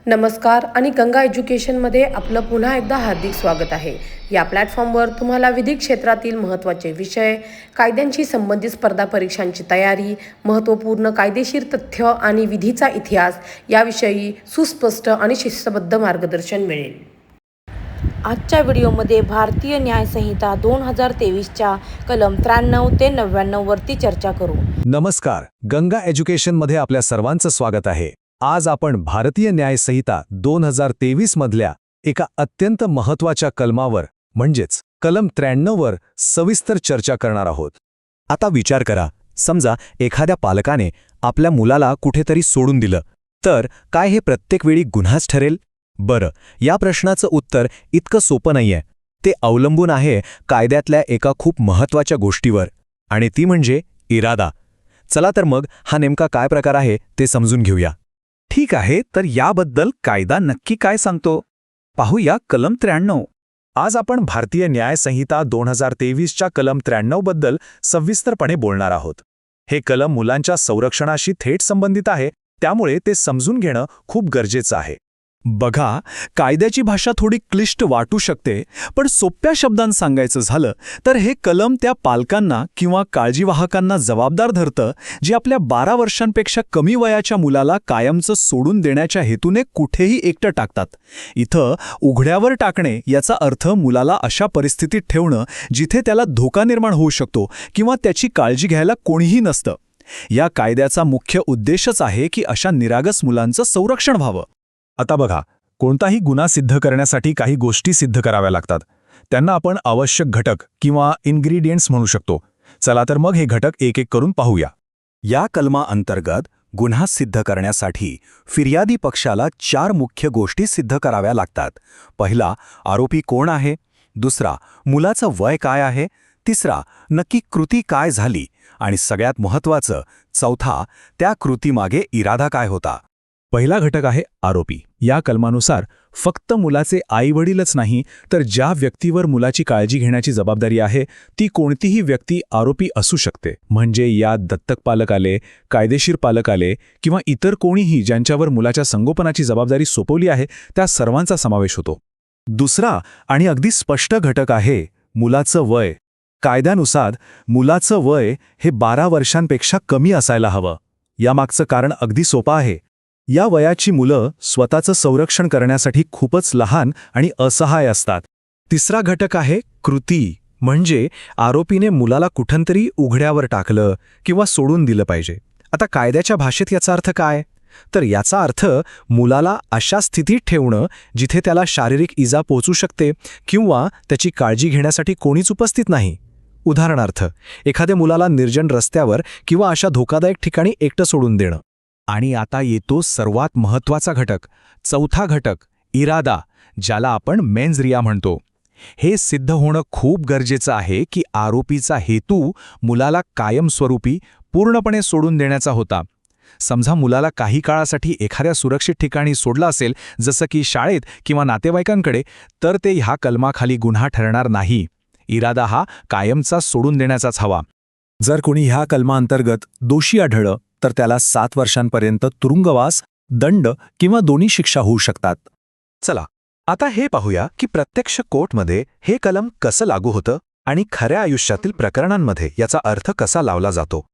नमस्कार आणि गंगा एज्युकेशनमध्ये आपलं पुन्हा एकदा हार्दिक स्वागत आहे. या प्लॅटफॉर्मवर तुम्हाला विधी क्षेत्रातील महत्त्वाचे विषय, कायद्यांशी संबंधित स्पर्धा परीक्षांची तयारी, महत्त्वपूर्ण कायदेशीर तथ्य आणि विधीचा इतिहास याविषयी सुस्पष्ट आणि शिस्तबद्ध मार्गदर्शन मिळेल. आजच्या व्हिडिओमध्ये भारतीय न्याय संहिता 2023च्या कलम 93 ते 99 वरती चर्चा करू. नमस्कार, गंगा एज्युकेशनमध्ये आपल्या सर्वांचं स्वागत आहे. आज आपण भारतीय न्याय संहिता 2023 मधल्या एका अत्यंत महत्त्वाच्या कलमावर म्हणजेच कलम 93 वर सविस्तर चर्चा करणार आहोत. आता विचार करा, समजा एखाद्या पालकाने आपल्या मुलाला कुठेतरी सोडून दिलं, तर काय हे प्रत्येक वेळी गुन्हाच ठरेल? बरं, या प्रश्नाचं उत्तर इतकं सोपं नाहीये. ते अवलंबून आहे कायद्यातल्या एका खूप महत्त्वाच्या गोष्टीवर, आणि ती म्हणजे इरादा. चला तर मग हा नेमका काय प्रकार आहे ते समजून घेऊया. ठीक आहे, तर याबद्दल कायदा नक्की काय सांगतो पाहूया. कलम 93. आज आपण भारतीय न्याय संहिता 2023च्या कलम 93 बद्दल सविस्तरपणे बोलणार आहोत. हे कलम मुलांच्या संरक्षणाशी थेट संबंधित आहे, त्यामुळे ते समजून घेणं खूप गरजेचं आहे. बघा, कायद्याची भाषा थोडी क्लिष्ट वाटू शकते, पण सोप्या शब्दांत सांगायचं झालं तर हे कलम त्या पालकांना किंवा काळजीवाहकांना जबाबदार धरतं जे आपल्या 12 वर्षांपेक्षा कमी वयाच्या मुलाला कायमचं सोडून देण्याच्या हेतूने कुठेही एकटं टाकतात. इथं उघड्यावर टाकणे याचा अर्थ मुलाला अशा परिस्थितीत ठेवणं जिथे त्याला धोका निर्माण होऊ शकतो किंवा त्याची काळजी घ्यायला कोणीही नसतं. या कायद्याचा मुख्य उद्देशच आहे की अशा निरागस मुलांचं संरक्षण व्हावं. आता बघा, कोणताही गुन्हा सिद्ध करण्यासाठी काही गोष्टी सिद्ध कराव्या लागतात. त्यांना आपण आवश्यक घटक किंवा इन्ग्रीडियंट्स म्हणू शकतो. चला तर मग हे घटक एक एक करून पाहूया. या कलमाअंतर्गत गुन्हा सिद्ध करण्यासाठी फिर्यादी पक्षाला 4 मुख्य गोष्टी सिद्ध कराव्या लागतात. पहिला, आरोपी कोण आहे. दुसरा, मुलाचं वय काय आहे. तिसरा, नक्की कृती काय झाली. आणि सगळ्यात महत्त्वाचं, चौथा, त्या कृतीमागे इरादा काय होता. पहिला घटक आहे आरोपी. या कलमानुसार फक्त मुलाचे आईवडीलच नाही, तर ज्या व्यक्तीवर मुलाची काळजी घेण्याची जबाबदारी आहे ती कोणतीही व्यक्ती आरोपी असू शकते. म्हणजे यात दत्तक पालक आले, कायदेशीर पालक आले किंवा इतर कोणीही ज्यांच्यावर मुलाच्या संगोपनाची जबाबदारी सोपवली आहे, त्या सर्वांचा समावेश होतो. दुसरा आणि अगदी स्पष्ट घटक आहे मुलाचं वय. कायद्यानुसार मुलाचं वय हे 12 वर्षांपेक्षा कमी असायला हवं. यामागचं कारण अगदी सोपं आहे. या वयाची मुलं स्वतःचं संरक्षण करण्यासाठी खूपच लहान आणि असहाय असतात. तिसरा घटक आहे कृती. म्हणजे आरोपीने मुलाला कुठंतरी उघड्यावर टाकलं किंवा सोडून दिलं पाहिजे. आता कायद्याच्या भाषेत याचा अर्थ काय? तर याचा अर्थ मुलाला अशा स्थितीत ठेवणं जिथे त्याला शारीरिक इजा पोहोचू शकते किंवा त्याची काळजी घेण्यासाठी कोणीच उपस्थित नाही. उदाहरणार्थ, एखाद्या मुलाला निर्जन रस्त्यावर किंवा अशा धोकादायक ठिकाणी एकटं सोडून देणं. आणि आता येतो सर्वात महत्त्वाचा घटक, चौथा घटक, इरादा, ज्याला आपण मेन्स रिया म्हणतो. हे सिद्ध होणं खूप गरजेचं आहे की आरोपीचा हेतू मुलाला कायमस्वरूपी पूर्णपणे सोडून देण्याचा होता. समजा मुलाला काही काळासाठी एखाद्या सुरक्षित ठिकाणी सोडलं असेल, जसं की शाळेत किंवा नातेवाईकांकडे, तर ते ह्या कलमाखाली गुन्हा ठरणार नाही. इरादा हा कायमचा सोडून देण्याचाच हवा. जर कोणी ह्या कलमाअंतर्गत दोषी आढळलं तर त्याला 7 वर्षांपर्यंत तुरुंगवास, दंड किंवा दोन्ही शिक्षा होऊ शकतात. चला, आता हे पाहूया की प्रत्यक्ष कोर्टमध्ये हे कलम कसं लागू होतं आणि खऱ्या आयुष्यातील प्रकरणांमध्ये याचा अर्थ कसा लावला जातो.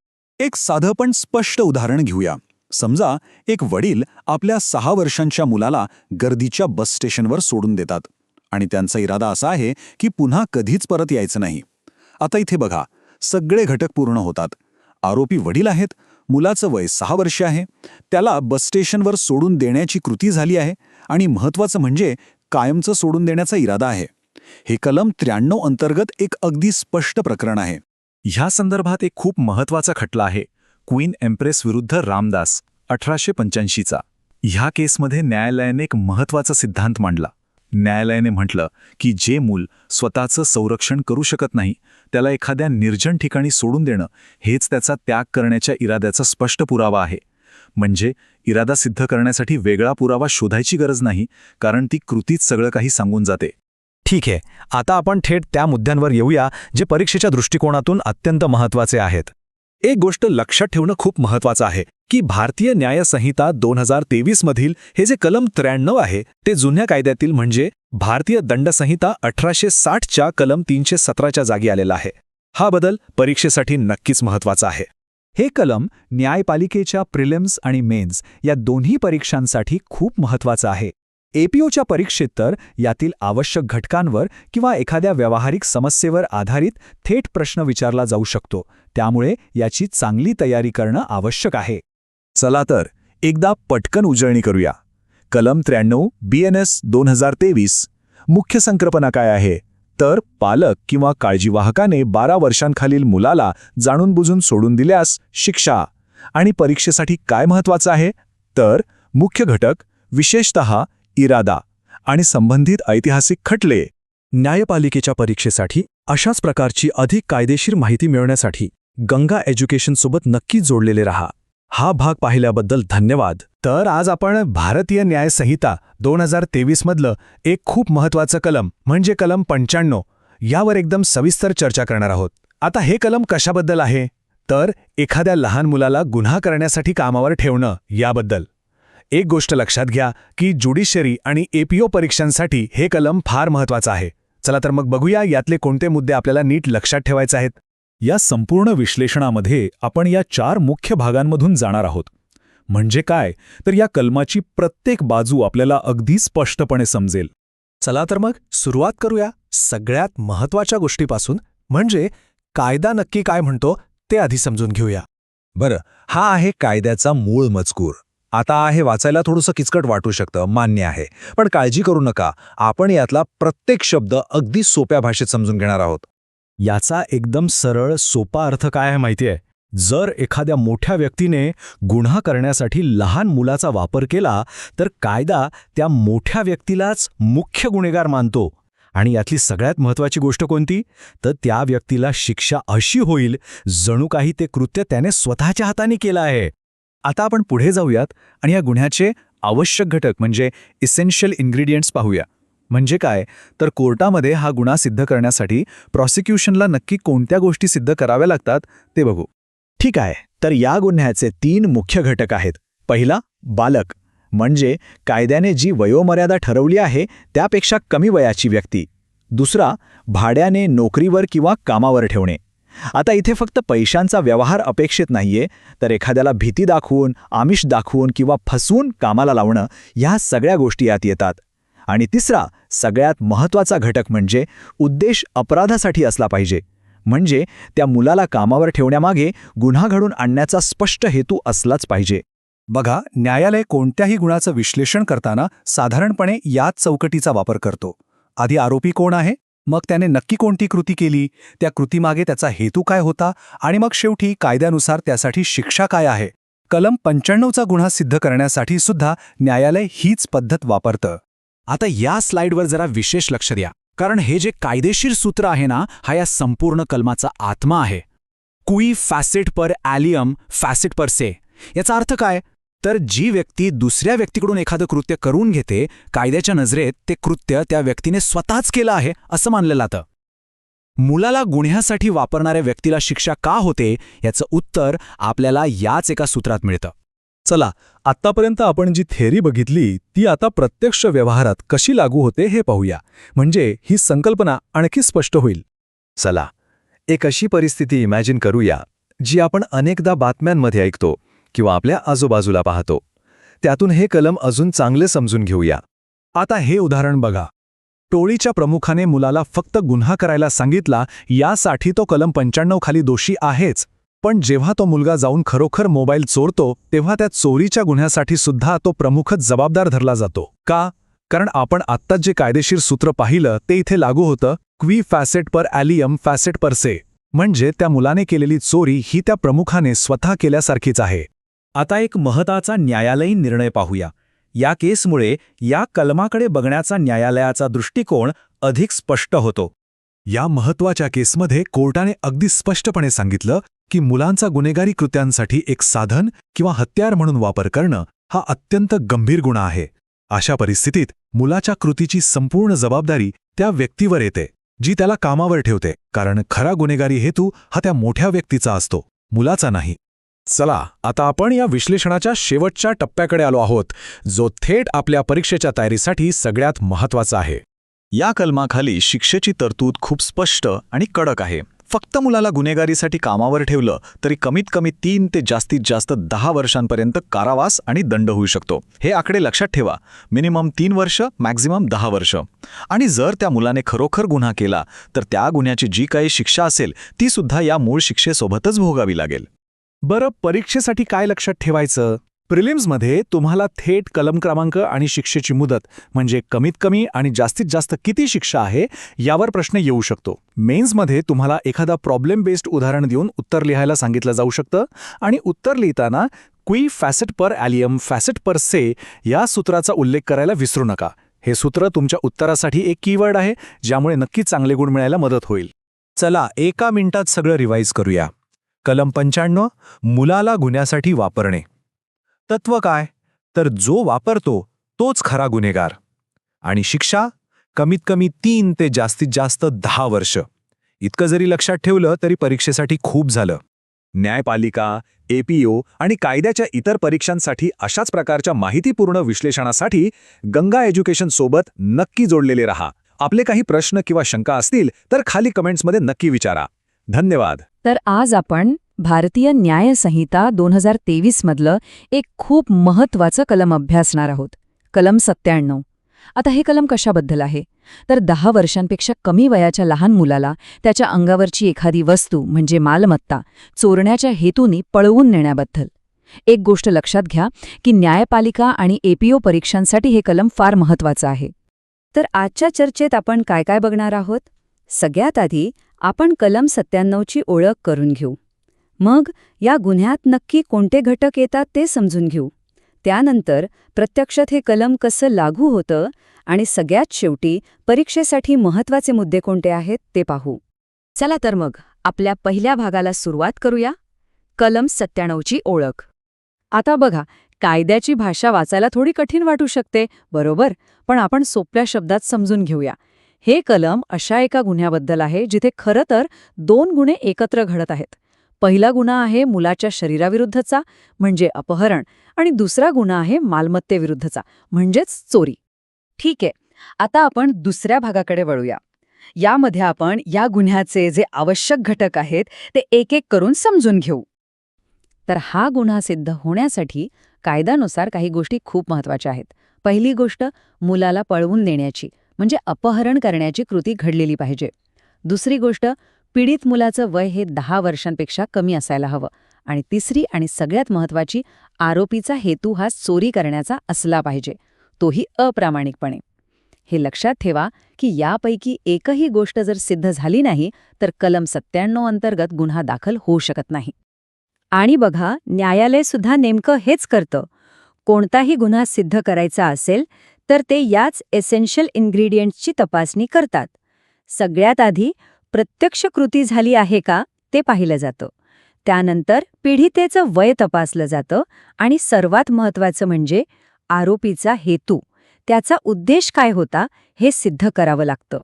एक साधं पण स्पष्ट उदाहरण घेऊया. समजा एक वडील आपल्या 6 वर्षांच्या मुलाला गर्दीच्या बस स्टेशनवर सोडून देतात आणि त्यांचा इरादा असा आहे की पुन्हा कधीच परत यायचं नाही. आता इथे बघा, सगळे घटक पूर्ण होतात. आरोपी वडील आहेत, मुलाचं वय 6 वर्षे आहे, त्याला बस स्टेशनवर सोडून देण्याची कृती झाली आहे आणि महत्त्वाचं म्हणजे कायमचं सोडून देण्याचा इरादा आहे. हे कलम 93 अंतर्गत एक अगदी स्पष्ट प्रकरण आहे. ह्या संदर्भात एक खूप महत्त्वाचा खटला आहे, क्वीन एम्प्रेस विरुद्ध रामदास 1885चा. ह्या केसमध्ये न्यायालयाने एक महत्त्वाचा सिद्धांत मांडला. न्यायालयाने म्हटलं की जे मूल स्वतःचं संरक्षण करू शकत नाही त्याला एखाद्या निर्जन ठिकाणी सोडून देणं हेच त्याचा त्याग करण्याच्या इराद्याचा स्पष्ट पुरावा आहे. म्हणजे इरादा सिद्ध करण्यासाठी वेगळा पुरावा शोधायची गरज नाही, कारण ती कृतीच सगळं काही सांगून जाते. ठीक आहे, आता आपण थेट त्या मुद्द्यांवर येऊया जे परीक्षेच्या दृष्टिकोनातून अत्यंत महत्त्वाचे आहेत. एक गोष्ट लक्षात ठेवणं खूप महत्वाचं आहे की भारतीय न्याय संहिता 2023 मधील हे जे कलम 93 आहे ते जुन्या कायद्यातील म्हणजे भारतीय दंड संहिता 1860च्या कलम 317च्या जागी आलेला आहे. हा बदल परीक्षेसाठी नक्कीच महत्वाचा आहे. हे कलम न्यायपालिकेच्या प्रिलिम्स आणि मेन्स या दोन्ही परीक्षांसाठी खूप महत्वाचं आहे. एपीओच्या परीक्षेत तर यातील आवश्यक घटकांवर किंवा एखाद्या व्यावहारिक समस्येवर आधारित थेट प्रश्न विचारला जाऊ शकतो. त्यामुळे याची चांगली तयारी करणं आवश्यक आहे. चला तर एकदा पटकन उजळणी करूया. कलम 93 BNS 2023 मुख्य संकल्पना काय आहे तर पालक किंवा काळजीवाहकाने 12 वर्षांखालील मुलाला जाणून बुजून सोडून दिल्यास शिक्षा. आणि परीक्षेसाठी काय महत्वाचं आहे तर मुख्य घटक विशेषतः इरादा आणि संबंधित ऐतिहासिक खटले. न्यायपालिकेच्या परीक्षेसाठी अशाच प्रकारची अधिक कायदेशीर माहिती मिळवण्यासाठी गंगा एज्युकेशनसोबत नक्की जोडलेले रहा. हा भाग पाहिल्याबद्दल धन्यवाद. तर आज आपण भारतीय न्याय संहिता 2023 मधलं एक खूप महत्वाचं कलम म्हणजे कलम 95 यावर एकदम सविस्तर चर्चा करणार आहोत. आता हे कलम कशाबद्दल आहे तर एखाद्या लहान मुलाला गुन्हा करण्यासाठी कामावर ठेवणं याबद्दल. एक गोष्ट लक्षात घ्या की ज्युडिशरी आणि एपीओ परीक्षांसाठी हे कलम फार महत्वाचं आहे. चला तर मग बघूया यातले कोणते मुद्दे आपल्याला नीट लक्षात ठेवायचे आहेत. या संपूर्ण विश्लेषणामध्ये आपण या 4 मुख्य भागांमधून जाणार आहोत. म्हणजे काय तर या कलमाची प्रत्येक बाजू आपल्याला अगदी स्पष्टपणे समजेल. चला तर मग सुरुवात करूया सगळ्यात महत्वाच्या गोष्टीपासून म्हणजे कायदा नक्की काय म्हणतो ते आधी समजून घेऊया. बरं, हा आहे कायद्याचा मूळ मजकूर. आता हे वाचायला थोडंसं किचकट वाटू शकतं, मान्य आहे. पण काळजी करू नका, आपण यातला प्रत्येक शब्द अगदी सोप्या भाषेत समजून घेणार आहोत. याचा एकदम सरळ सोपा अर्थ काय आहे माहितीये? जर एखाद्या मोठ्या व्यक्तीने गुन्हा करण्यासाठी लहान मुलाचा वापर केला तर कायदा त्या मोठ्या व्यक्तीलाच मुख्य गुन्हेगार मानतो. आणि यातली सगळ्यात महत्त्वाची गोष्ट कोणती तर त्या व्यक्तीला शिक्षा अशी होईल जणू काही ते कृत्य त्याने स्वतःच्या हाताने केलं आहे. आता आपण पुढे जाऊयात आणि या गुन्ह्याचे आवश्यक घटक म्हणजे इसेन्शियल इन्ग्रेडियंट्स पाहूया. म्हणजे काय तर कोर्टामध्ये हा गुन्हा सिद्ध करण्यासाठी प्रॉसिक्युशनला नक्की कोणत्या गोष्टी सिद्ध कराव्या लागतात ते बघू. ठीक आहे, तर या गुन्ह्याचे 3 मुख्य घटक आहेत. पहिला बालक म्हणजे कायद्याने जी वयोमर्यादा ठरवली आहे त्यापेक्षा कमी वयाची व्यक्ती. दुसरा भाड्याने नोकरीवर किंवा कामावर ठेवणे. आता इथे फक्त पैशांचा व्यवहार अपेक्षित नाहीये तर एखाद्याला भीती दाखवून, आमिष दाखवून किंवा फसवून कामाला लावणं ह्या सगळ्या गोष्टी यात येतात. आणि तिसरा सगळ्यात महत्त्वाचा घटक म्हणजे उद्देश अपराधासाठी असला पाहिजे. म्हणजे त्या मुलाला कामावर ठेवण्यामागे गुन्हा घडून आणण्याचा स्पष्ट हेतू असलाच पाहिजे. बघा, न्यायालय कोणत्याही गुन्ह्याचं विश्लेषण करताना साधारणपणे याच चौकटीचा वापर करतो. आधी आरोपी कोण आहे, मग त्याने नक्की कोणती कृती केली, त्या कृतीमागे त्याचा हेतू काय होता आणि मग शेवटी कायद्यानुसार त्यासाठी शिक्षा काय आहे. कलम 95चा गुन्हा सिद्ध करण्यासाठी सुद्धा न्यायालय हीच पद्धत वापरतं. आता या स्लाइडवर जरा विशेष लक्ष द्या कारण हे जे कायदेशीर सूत्र आहे ना हा या संपूर्ण कलमाचा आत्मा आहे. क्वी फॅसिट पर ॲलियम फॅसिट पर से. याचा अर्थ काय तर जी व्यक्ती दुसऱ्या व्यक्तीकडून एखादं कृत्य करून घेते कायद्याच्या नजरेत ते कृत्य त्या व्यक्तीने स्वतःच केलं आहे असं मानलं जातं. मुलाला गुन्ह्यासाठी वापरणाऱ्या व्यक्तीला शिक्षा का होते याचं उत्तर आपल्याला याच एका सूत्रात मिळतं. चला, आत्तापर्यंत आपण जी थेअरी बघितली ती आता प्रत्यक्ष व्यवहारात कशी लागू होते हे पाहूया. म्हणजे ही संकल्पना आणखी स्पष्ट होईल. चला, एक अशी परिस्थिती इमॅजिन करूया जी आपण अनेकदा बातम्यांमध्ये ऐकतो किंवा आपल्या आजूबाजूला पाहतो. त्यातून हे कलम अजून चांगले समजून घेऊया. आता हे उदाहरण बघा. टोळीच्या प्रमुखाने मुलाला फक्त गुन्हा करायला सांगितला यासाठी तो कलम 95 खाली दोषी आहेच. पण जेव्हा तो मुलगा जाऊन खरोखर मोबाईल चोरतो तेव्हा त्या चोरीच्या गुन्ह्यासाठी सुद्धा तो प्रमुखच जबाबदार धरला जातो. का? कारण आपण आत्ताच जे कायदेशीर सूत्र पाहिलं ते इथे लागू होतं. क्वी फॅसेट पर ॲलियम फॅसेट पर से. म्हणजे त्या मुलाने केलेली चोरी ही त्या प्रमुखाने स्वतः केल्यासारखीच आहे. आता एक महत्त्वाचा न्यायालयीन निर्णय पाहूया. या केसमुळे या कलमाकडे बघण्याचा न्यायालयाचा दृष्टिकोन अधिक स्पष्ट होतो. या महत्त्वाच्या केसमध्ये कोर्टाने अगदी स्पष्टपणे सांगितलं की मुलांचा गुन्हेगारी कृत्यांसाठी एक साधन किंवा हत्यार म्हणून वापर करणं हा अत्यंत गंभीर गुन्हा आहे. अशा परिस्थितीत मुलाच्या कृतीची संपूर्ण जबाबदारी त्या व्यक्तीवर येते जी त्याला कामावर ठेवते. कारण खरा गुन्हेगारी हेतू हा त्या मोठ्या व्यक्तीचा असतो. मुलाचा नाही. चला, आता आपण या विश्लेषणाच्या शेवटच्या टप्प्याकडे आलो आहोत, जो थेट आपल्या परीक्षेच्या तयारीसाठी सगळ्यात महत्त्वाचा आहे. या कलमाखाली शिक्षेची तरतूद खूप स्पष्ट आणि कडक आहे. फक्त मुलाला गुन्हेगारीसाठी कामावर ठेवलं तरी कमीत कमी 3 ते जास्तीत जास्त 10 वर्षांपर्यंत कारावास आणि दंड होऊ शकतो. हे आकडे लक्षात ठेवा. मिनिमम 3 वर्ष, मॅक्झिमम 10 वर्ष. आणि जर त्या मुलाने खरोखर गुन्हा केला तर त्या गुन्ह्याची जी काही शिक्षा असेल ती सुद्धा या मूळ शिक्षेसोबतच भोगावी लागेल. बरं, परीक्षेसाठी काय लक्षात ठेवायचं? प्रिलिम्समध्ये तुम्हाला थेट कलम क्रमांक आणि शिक्षेची मुदत म्हणजे कमीत कमी आणि जास्तीत जास्त किती शिक्षा आहे यावर प्रश्न येऊ शकतो. मेन्समध्ये तुम्हाला एखादा प्रॉब्लेम बेस्ड उदाहरण देऊन उत्तर लिहायला सांगितलं जाऊ शकतं आणि उत्तर लिहिताना क्वी फॅसेट पर ॲलियम फॅसेट पर से या सूत्राचा उल्लेख करायला विसरू नका. हे सूत्र तुमच्या उत्तरासाठी एक कीवर्ड आहे, ज्यामुळे नक्की चांगले गुण मिळायला मदत होईल. चला, एका मिनिटात सगळं रिवाईज करूया. कलम 95, मुलाला गुन्ह्यासाठी वापरणे. तत्व काय? तर जो वापरतो तोच खरा गुन्हेगार. आणि शिक्षा कमीत कमी 3 ते जास्तीत जास्त 10 वर्ष. इतकं जरी लक्षात ठेवलं तरी परीक्षेसाठी खूप झालं. न्यायपालिका, APO आणि कायद्याच्या इतर परीक्षांसाठी अशाच प्रकारच्या माहितीपूर्ण विश्लेषणासाठी गंगा एज्युकेशन सोबत नक्की जोडलेले रहा. आपले काही प्रश्न किंवा शंका असतील तर खाली कमेंट्समध्ये नक्की विचारा. धन्यवाद. तर आज आपण भारतीय न्याय संहिता 2023 मधलं एक खूप महत्त्वाचं कलम अभ्यासणार आहोत. कलम 97. आता हे कलम कशाबद्दल आहे? तर 10 वर्षांपेक्षा कमी वयाच्या लहान मुलाला त्याच्या अंगावरची एखादी वस्तू म्हणजे मालमत्ता चोरण्याच्या हेतूने पळवून नेण्याबद्दल. एक गोष्ट लक्षात घ्या की न्यायपालिका आणि APO परीक्षांसाठी हे कलम फार महत्त्वाचं आहे. तर आजच्या चर्चेत आपण काय काय बघणार आहोत? सगळ्यात आधी आपण कलम 97ची ओळख करून घेऊ. मग या गुन्ह्यात नक्की कोणते घटक येतात ते समजून घेऊ. त्यानंतर प्रत्यक्षात हे कलम कसं लागू होतं आणि सगळ्यात शेवटी परीक्षेसाठी महत्त्वाचे मुद्दे कोणते आहेत ते पाहू. चला तर मग आपल्या पहिल्या भागाला सुरुवात करूया. कलम 97ची ओळख. आता बघा, कायद्याची भाषा वाचायला थोडी कठीण वाटू शकते, बरोबर? पण आपण सोप्या शब्दात समजून घेऊया. हे कलम अशा एका गुन्ह्याबद्दल आहे जिथे खरं तर 2 गुन्हे एकत्र घडत आहेत. पहिला गुन्हा आहे मुलाच्या शरीराविरुद्धचा म्हणजे अपहरण आणि दुसरा गुन्हा आहे मालमत्तेविरुद्धचा म्हणजेच चोरी. ठीक आहे, आता आपण दुसऱ्या भागाकडे वळूया. यामध्ये आपण या गुन्ह्याचे जे आवश्यक घटक आहेत ते एक एक करून समजून घेऊ. तर हा गुन्हा सिद्ध होण्यासाठी कायद्यानुसार काही गोष्टी खूप महत्त्वाच्या आहेत. पहिली गोष्ट, मुलाला पळवून नेण्याची म्हणजे अपहरण करण्याची कृती घडलेली पाहिजे. दुसरी गोष्ट, पीडित मुलाचं वय हे 10 वर्षांपेक्षा कमी असायला हवं. आणि तिसरी आणि सगळ्यात महत्त्वाची, आरोपीचा हेतू हा चोरी करण्याचा असला पाहिजे, तोही अप्रामाणिकपणे. हे लक्षात ठेवा की यापैकी एकही गोष्ट जर सिद्ध झाली नाही तर कलम 97 अंतर्गत गुन्हा दाखल होऊ शकत नाही. आणि बघा, न्यायालय सुद्धा नेमकं हेच करतं. कोणताही गुन्हा सिद्ध करायचा असेल तर ते याच एसेन्शियल इन्ग्रेडियंट्सची तपासणी करतात. सगळ्यात आधी प्रत्यक्ष कृती झाली आहे का ते पाहिलं जातं. त्यानंतर पीडितेचं वय तपासलं जातं आणि सर्वात महत्त्वाचं म्हणजे आरोपीचा हेतू, त्याचा उद्देश काय होता हे सिद्ध करावं लागतं.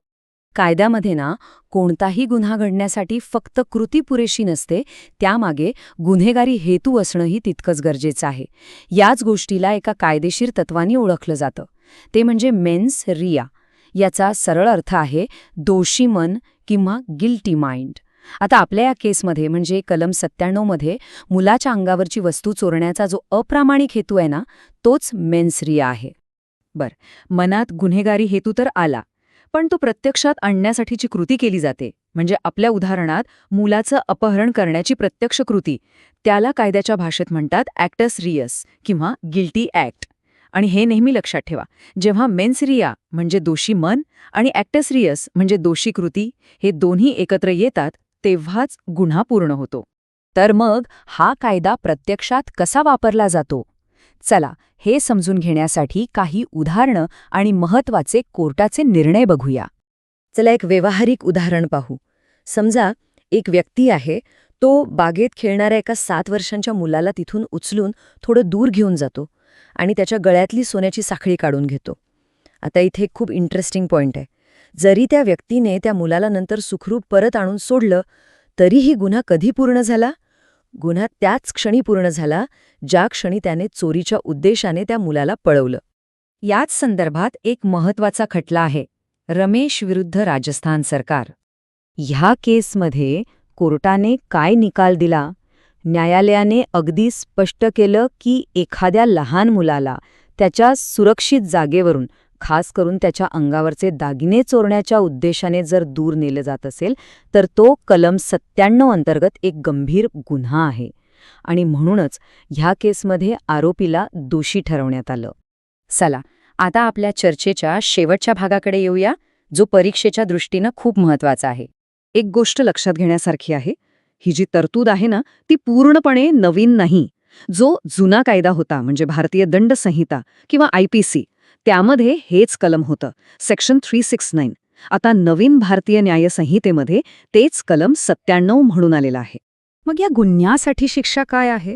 कायद्यामध्ये ना कोणताही गुन्हा घडण्यासाठी फक्त कृती पुरेशी नसते, त्यामागे गुन्हेगारी हेतू असणंही तितकंच गरजेचं आहे. याच गोष्टीला एका कायदेशीर तत्वानी ओळखलं जातं, ते म्हणजे मेन्स रिया. याचा सरळ अर्थ आहे दोषी मन किंवा गिल्टी माइंड. आता आपल्या या केसमध्ये म्हणजे कलम 97 मध्ये मुलाच्या अंगावरची वस्तू चोरण्याचा जो अप्रामाणिक हेतू आहे ना, तोच मेन्स रिया आहे. मनात गुन्हेगारी हेतू तर आला, पण तो प्रत्यक्षात आणण्यासाठीची कृती केली जाते. म्हणजे आपल्या उदाहरणात मुलाचं अपहरण करण्याची प्रत्यक्ष कृती, त्याला कायद्याच्या भाषेत म्हणतात ॲक्टस रियस किंवा गिल्टी ॲक्ट. आणि हे नेहमी लक्षात ठेवा, जेव्हा मेन्स रिया म्हणजे दोषी मन आणि ॲक्टस रियस म्हणजे दोषी कृती हे दोन्ही एकत्र येतात तेव्हाच गुन्हा पूर्ण होतो. तर मग हा कायदा प्रत्यक्षात कसा वापरला जातो? चला, हे समजून घेण्यासाठी काही उदाहरणं आणि महत्त्वाचे कोर्टाचे निर्णय बघूया. चला, एक व्यावहारिक उदाहरण पाहू. समजा एक व्यक्ती आहे, तो बागेत खेळणाऱ्या एका 7 वर्षांच्या मुलाला तिथून उचलून थोडं दूर घेऊन जातो आणि त्याच्या गळ्यातली सोन्याची साखळी काढून घेतो. आता इथे खूप इंटरेस्टिंग पॉइंट आहे. जरी त्या व्यक्तीने त्या मुलाला नंतर सुखरूप परत आणून सोडलं तरीही गुन्हा कधी पूर्ण झाला? गुन्हा त्याच क्षणी पूर्ण झाला ज्या क्षणी त्याने चोरीच्या उद्देशाने त्या मुलाला पळवलं. याच संदर्भात एक महत्त्वाचा खटला आहे, रमेश विरुद्ध राजस्थान सरकार. ह्या केसमध्ये कोर्टाने काय निकाल दिला? न्यायालयाने अगदी स्पष्ट केलं की एखाद्या लहान मुलाला त्याच्या सुरक्षित जागेवरून, खास करून त्याच्या अंगावरचे दागिने चोरण्याच्या उद्देशाने जर दूर नेलं जात असेल तर तो कलम 97 अंतर्गत एक गंभीर गुन्हा आहे आणि म्हणूनच ह्या केसमध्ये आरोपीला दोषी ठरवण्यात आलं. चला, आता आपल्या चर्चेच्या शेवटच्या भागाकडे येऊया, जो परीक्षेच्या दृष्टीनं खूप महत्वाचा आहे. एक गोष्ट लक्षात घेण्यासारखी आहे, ही जी तरतूद आहे ना, ती पूर्णपणे नवीन नाही. जो जुना कायदा होता, म्हणजे भारतीय दंड संहिता किंवा IPC, त्यामध्ये हेच कलम होतं, सेक्शन 369. आता नवीन भारतीय न्यायसंहितेमध्ये तेच कलम 97 म्हणून आलेलं आहे. मग या गुन्ह्यासाठी शिक्षा काय आहे?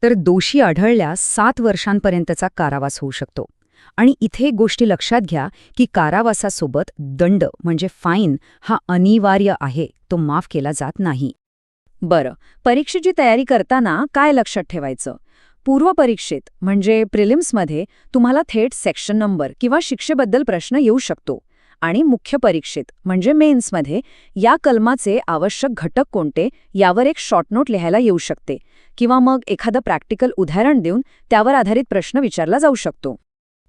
तर दोषी आढळल्यास 7 वर्षांपर्यंतचा कारावास होऊ शकतो. आणि इथे गोष्टी लक्षात घ्या की कारावासासोबत दंड म्हणजे फाईन हा अनिवार्य आहे, तो माफ केला जात नाही. बरं, परीक्षेची तयारी करताना काय लक्षात ठेवायचं? पूर्वपरीक्षेत म्हणजे प्रिलिम्समध्ये तुम्हाला थेट सेक्शन नंबर किंवा शिक्षेबद्दल प्रश्न येऊ शकतो आणि मुख्य परीक्षेत म्हणजे मेन्समध्ये या कलमाचे आवश्यक घटक कोणते यावर एक शॉर्ट नोट लिहायला येऊ शकते किंवा मग एखादं प्रॅक्टिकल उदाहरण देऊन त्यावर आधारित प्रश्न विचारला जाऊ शकतो.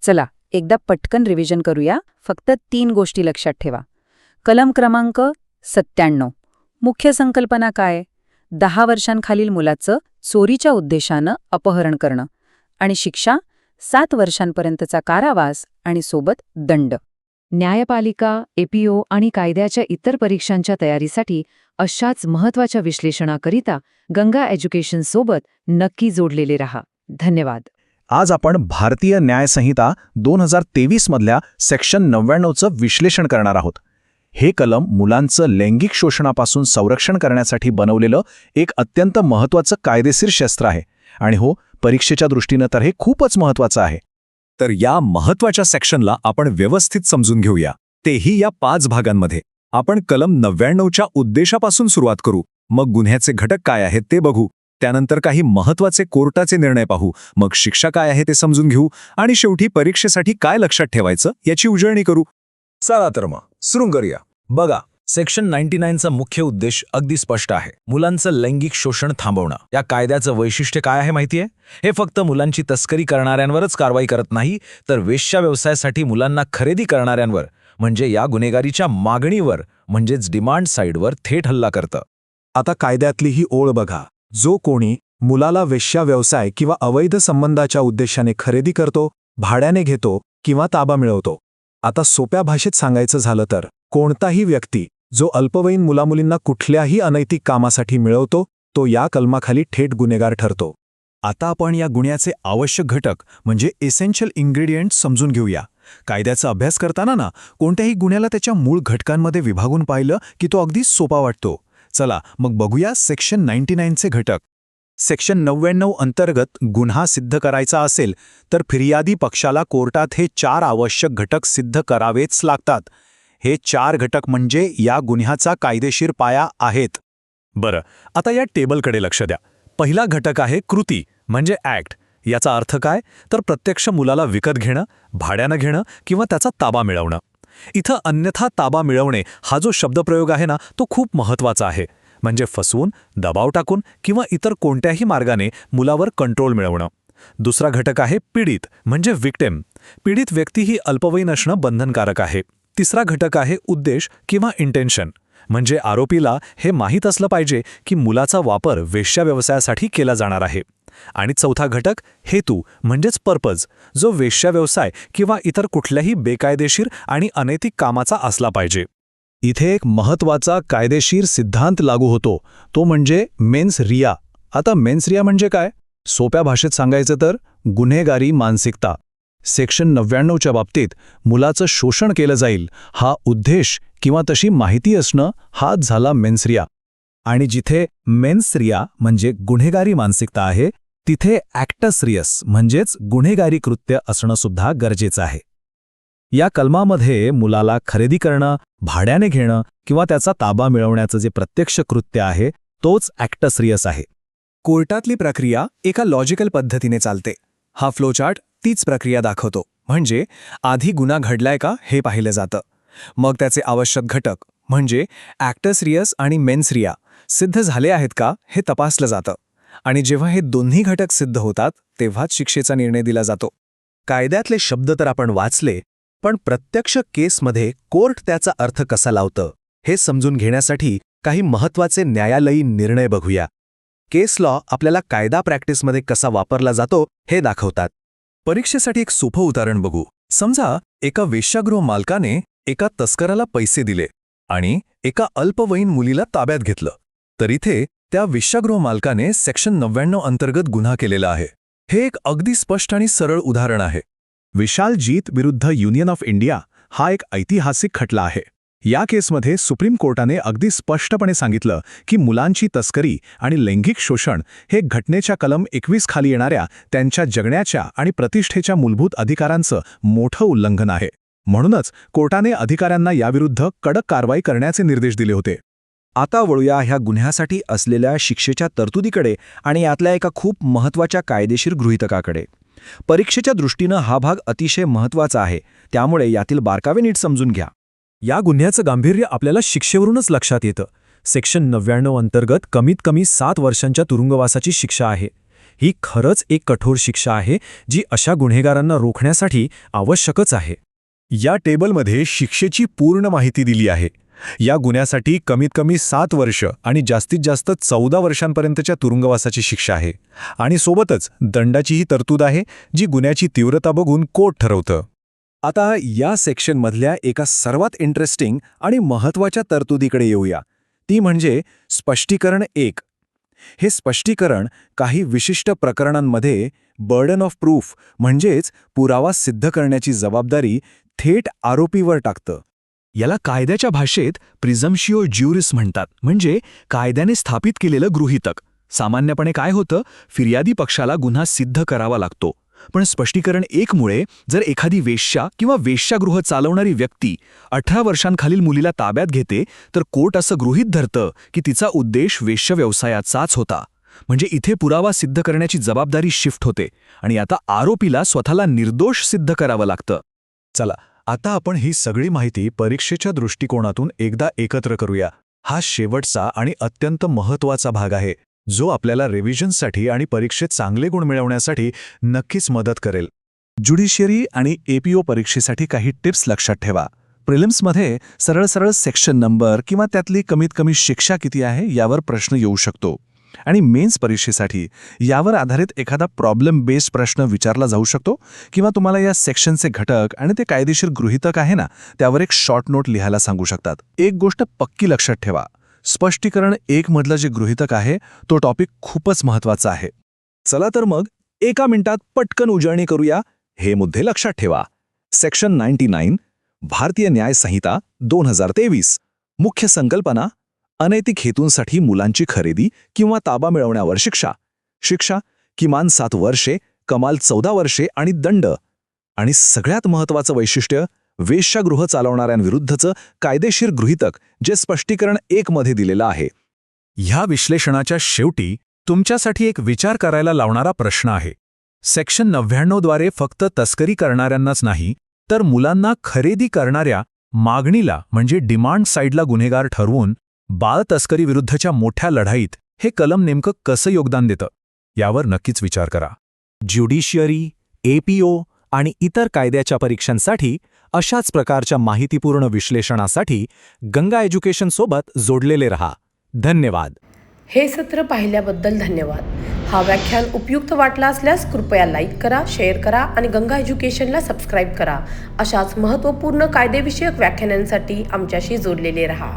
चला, एकदा पटकन रिव्हिजन करूया. फक्त 3 गोष्टी लक्षात ठेवा. कलम क्रमांक 97. मुख्य संकल्पना काय? 10 वर्षांखालील मुलाचं चोरीच्या उद्देशानं अपहरण करणं. आणि शिक्षा 7 वर्षांपर्यंतचा कारावास आणि सोबत दंड. न्यायपालिका, APO आणि कायद्याच्या इतर परीक्षांच्या तयारीसाठी अशाच महत्त्वाच्या विश्लेषणाकरिता गंगा एज्युकेशन सोबत नक्की जोडलेले रहा. धन्यवाद. आज आपण भारतीय न्यायसंहिता 2023 मधल्या सेक्शन 99चं विश्लेषण करणार आहोत. हे कलम मुलांचं लैंगिक शोषणापासून संरक्षण करण्यासाठी बनवलेलं एक अत्यंत महत्त्वाचं कायदेशीर शस्त्र आहे. आणि हो, परीक्षेच्या दृष्टीनं तर हे खूपच महत्त्वाचं आहे. तर या महत्त्वाच्या सेक्शनला आपण व्यवस्थित समजून घेऊया, तेही या 5 भागांमध्ये. आपण कलम 99च्या उद्देशापासून सुरुवात करू, मग गुन्ह्याचे घटक काय आहेत ते बघू, त्यानंतर काही महत्त्वाचे कोर्टाचे निर्णय पाहू, मग शिक्षा काय आहे ते समजून घेऊ आणि शेवटी परीक्षेसाठी काय लक्षात ठेवायचं याची उजळणी करू. चला तर मग सुरू करूया. बघा, सेक्शन 99चा मुख्य उद्देश अगदी स्पष्ट आहे, मुलांचं लैंगिक शोषण थांबवणं. या कायद्याचं वैशिष्ट्य काय आहे माहितीये? हे फक्त मुलांची तस्करी करणाऱ्यांवरच कारवाई करत नाही, तर वेश्या व्यवसायासाठी मुलांना खरेदी करणाऱ्यांवर, म्हणजे या गुन्हेगारीच्या मागणीवर म्हणजेच डिमांड साईडवर थेट हल्ला करतं. आता कायद्यातली ही ओळ बघा. जो कोणी मुलाला वेश्या व्यवसाय किंवा अवैध संबंधाच्या उद्देशाने खरेदी करतो, भाड्याने घेतो किंवा ताबा मिळवतो. आता सोप्या भाषेत सांगायचं झालं तर कोणताही व्यक्ती जो अल्पवयीन मुलामुलींना कुठल्याही अनैतिक कामासाठी मिळवतो, तो या कलमाखाली थेट गुन्हेगार ठरतो. आता आपण या गुन्ह्याचे आवश्यक घटक म्हणजे एसेन्शियल इन्ग्रेडियंट्स समजून घेऊया. कायद्याचा अभ्यास करताना ना, कोणत्याही गुन्ह्याला त्याच्या मूळ घटकांमध्ये विभागून पाहिलं की तो अगदी सोपा वाटतो. चला मग बघूया सेक्शन 99चे घटक. सेक्शन 99 अंतर्गत गुन्हा सिद्ध करायचा असेल तर फिर्यादी पक्षाला कोर्टात हे 4 आवश्यक घटक सिद्ध करावेच लागतात. हे 4 घटक म्हणजे या गुन्ह्याचा कायदेशीर पाया आहेत. बरं, आता या टेबलकडे लक्ष द्या. पहिला घटक आहे कृती म्हणजे ॲक्ट. याचा अर्थ काय? तर प्रत्यक्ष मुलाला विकत घेणं, भाड्यानं घेणं किंवा त्याचा ताबा मिळवणं. इथं अन्यथा ताबा मिळवणे हा जो शब्दप्रयोग आहे ना, तो खूप महत्त्वाचा आहे. म्हणजे फसवून, दबाव टाकून किंवा इतर कोणत्याही मार्गाने मुलावर कंट्रोल मिळवणं. दुसरा घटक आहे पीडित म्हणजे विक्टिम. पीडित व्यक्ती ही अल्पवयीन असणं बंधनकारक आहे. तिसरा घटक आहे उद्देश किंवा इंटेन्शन. म्हणजे आरोपीला हे माहीत असलं पाहिजे की मुलाचा वापर वेश्या व्यवसायासाठी केला जाणार आहे. आणि चौथा घटक हेतू म्हणजेच पर्पज, जो वेश्या व्यवसाय किंवा इतर कुठल्याही बेकायदेशीर आणि अनैतिक कामाचा असला पाहिजे. इथे एक महत्त्वाचा कायदेशीर सिद्धांत लागू होतो, तो म्हणजे मेन्स रिया. आता मेन्स रिया म्हणजे काय? सोप्या भाषेत सांगायचं तर गुन्हेगारी मानसिकता. सेक्शन 99च्या बाबतीत मुलाचं शोषण केलं जाईल हा उद्देश किंवा तशी माहिती असणं हाच झाला मेन्स रिया. आणि जिथे मेन्स रिया म्हणजे गुन्हेगारी मानसिकता आहे, तिथे ॲक्टस रियस म्हणजेच गुन्हेगारी कृत्य असणं सुद्धा गरजेचं आहे. या कलमामध्ये मुलाला खरेदी करणं, भाड्याने घेणं किंवा त्याचा ताबा मिळवण्याचं जे प्रत्यक्ष कृत्य आहे तोच ॲक्टस रियस आहे. कोर्टातली प्रक्रिया एका लॉजिकल पद्धतीने चालते. हा फ्लोचार्ट तीच प्रक्रिया दाखवतो. म्हणजे आधी गुन्हा घडलाय का हे पाहिलं जातं. मग त्याचे आवश्यक घटक म्हणजे ॲक्टस रिअस आणि मेन्स रिया सिद्ध झाले आहेत का हे तपासलं जातं. आणि जेव्हा हे दोन्ही घटक सिद्ध होतात तेव्हाच शिक्षेचा निर्णय दिला जातो. कायद्यातले शब्द तर आपण वाचले, पण प्रत्यक्ष केसमध्ये कोर्ट त्याचा अर्थ कसा लावतं हे समजून घेण्यासाठी काही महत्त्वाचे न्यायालयीन निर्णय बघूया. केस लॉ आपल्याला कायदा प्रॅक्टिसमध्ये कसा वापरला जातो हे दाखवतात. परीक्षेसाठी एक सोपं उदाहरण बघू. समजा एका वेश्यागृह मालकाने एका तस्कराला पैसे दिले आणि एका अल्पवयीन मुलीला ताब्यात घेतलं, तर इथे त्या वेश्यागृह मालकाने सेक्शन 99 अंतर्गत गुन्हा केलेला आहे. हे एक अगदी स्पष्ट आणि सरळ उदाहरण आहे. विशाल जीत विरुद्ध युनियन ऑफ इंडिया हा एक ऐतिहासिक खटला आहे. या केसमध्ये सुप्रीम कोर्टाने अगदी स्पष्टपणे सांगितलं की मुलांची तस्करी आणि लैंगिक शोषण हे घटनेच्या कलम 21 खाली येणाऱ्या त्यांच्या जगण्याच्या आणि प्रतिष्ठेच्या मूलभूत अधिकारांचं मोठं उल्लंघन आहे. म्हणूनच कोर्टाने अधिकाऱ्यांना याविरुद्ध कडक कारवाई करण्याचे निर्देश दिले होते. आता वळूया ह्या गुन्ह्यासाठी असलेल्या शिक्षेच्या तरतुदीकडे आणि यातल्या एका खूप महत्त्वाच्या कायदेशीर गृहीतकाकडे. परीक्षेच्या दृष्टीनं हा भाग अतिशय महत्त्वाचा आहे, त्यामुळे यातील बारकावे नीट समजून घ्या. या गुन्ह्याचं गांभीर्य आपल्याला शिक्षेवरूनच लक्षात येतं. सेक्शन 99 अंतर्गत कमीत कमी 7 वर्षांच्या तुरुंगवासाची शिक्षा आहे. ही खरंच एक कठोर शिक्षा आहे जी अशा गुन्हेगारांना रोखण्यासाठी आवश्यकच आहे. या टेबलमध्ये शिक्षेची पूर्ण माहिती दिली आहे. या गुन्ह्यासाठी कमीत कमी 7 वर्ष आणि जास्तीत जास्त 14 वर्षांपर्यंतच्या तुरुंगवासाची शिक्षा आहे. आणि सोबतच दंडाचीही तरतूद आहे जी गुन्ह्याची तीव्रता बघून कोर्ट ठरवतं. आता या सेक्शनमधल्या एका सर्वात इंटरेस्टिंग आणि महत्त्वाच्या तरतुदीकडे येऊया. ती म्हणजे स्पष्टीकरण 1. हे स्पष्टीकरण काही विशिष्ट प्रकरणांमध्ये बर्डन ऑफ प्रूफ म्हणजेच पुरावा सिद्ध करण्याची जबाबदारी थेट आरोपीवर टाकतं. याला कायद्याच्या भाषेत प्रिझम्प्शिओ ज्युरिस म्हणतात, म्हणजे कायद्याने स्थापित केलेलं गृहीतक. सामान्यपणे काय होतं, फिर्यादी पक्षाला गुन्हा सिद्ध करावा लागतो. पण स्पष्टीकरण 1 मुळे जर एखादी वेश्या किंवा वेश्यागृह चालवणारी व्यक्ती 18 वर्षांखालील मुलीला ताब्यात घेते, तर कोर्ट असं गृहीत धरतं की तिचा उद्देश वेश्या व्यवसायाचाच होता. म्हणजे इथे पुरावा सिद्ध करण्याची जबाबदारी शिफ्ट होते आणि आता आरोपीला स्वतःला निर्दोष सिद्ध करावं लागतं. चला, आता आपण ही सगळी माहिती परीक्षेच्या दृष्टिकोनातून एकदा एकत्र करूया. हा शेवटचा आणि अत्यंत महत्त्वाचा भाग आहे, जो आपल्याला रिव्हिजनसाठी आणि परीक्षेत चांगले गुण मिळवण्यासाठी नक्कीच मदत करेल. ज्युडिशियरी आणि APO परीक्षेसाठी काही टिप्स लक्षात ठेवा. प्रिलिम्समध्ये सरळ सेक्शन नंबर किंवा त्यातली कमीत कमी शिक्षा किती आहे यावर प्रश्न येऊ शकतो. आणि मेन्स परीक्षेसाठी यावर आधारित एखादा प्रॉब्लेम बेस्ड प्रश्न विचारला जाऊ शकतो, किंवा तुम्हाला या सेक्शनचे घटक आणि ते कायदेशीर गृहीतक आहे ना त्यावर एक शॉर्ट नोट लिहायला सांगू शकतात. एक गोष्ट पक्की लक्षात ठेवा, स्पष्टीकरण 1 मधलं जे गृहीतक आहे तो टॉपिक खूपच महत्त्वाचा आहे. चला तर मग एका मिनिटात पटकन उजळणी करूया. हे मुद्दे लक्षात ठेवा. सेक्शन 99 भारतीय न्याय संहिता 2023. मुख्य संकल्पना: अनैतिक हेतूंसाठी मुलांची खरेदी किंवा ताबा मिळवण्यावर शिक्षा. शिक्षा किमान 7 वर्षे, कमाल 14 वर्षे आणि दंड. आणि सगळ्यात महत्त्वाचं वैशिष्ट्य, वेश्यागृह चालवणाऱ्यांविरुद्धचं कायदेशीर गृहीतक जे स्पष्टीकरण 1 मध्ये दिलेलं आहे. ह्या विश्लेषणाच्या शेवटी तुमच्यासाठी एक विचार करायला लावणारा प्रश्न आहे. सेक्शन 99 द्वारे फक्त तस्करी करणाऱ्यांनाच नाही, तर मुलांना खरेदी करणाऱ्या मागणीला म्हणजे डिमांड साईडला गुन्हेगार ठरवून बाळ तस्करीविरुद्धच्या मोठ्या लढाईत हे कलम नेमकं कसं योगदान देतं यावर नक्कीच विचार करा. ज्युडिशियरी, APO आणि इतर कायद्याच्या परीक्षांसाठी अशाच प्रकारच्या माहितीपूर्ण विश्लेषणासाठी गंगा एज्युकेशन सोबत जोडलेले रहा. धन्यवाद. हे सत्र पाहिल्याबद्दल धन्यवाद. हा व्याख्यान उपयुक्त वाटला असल्यास कृपया लाईक करा, शेअर करा आणि गंगा एज्युकेशनला सबस्क्राईब करा. अशाच महत्त्वपूर्ण कायदेविषयक व्याख्यानांसाठी आमच्याशी जोडलेले रहा.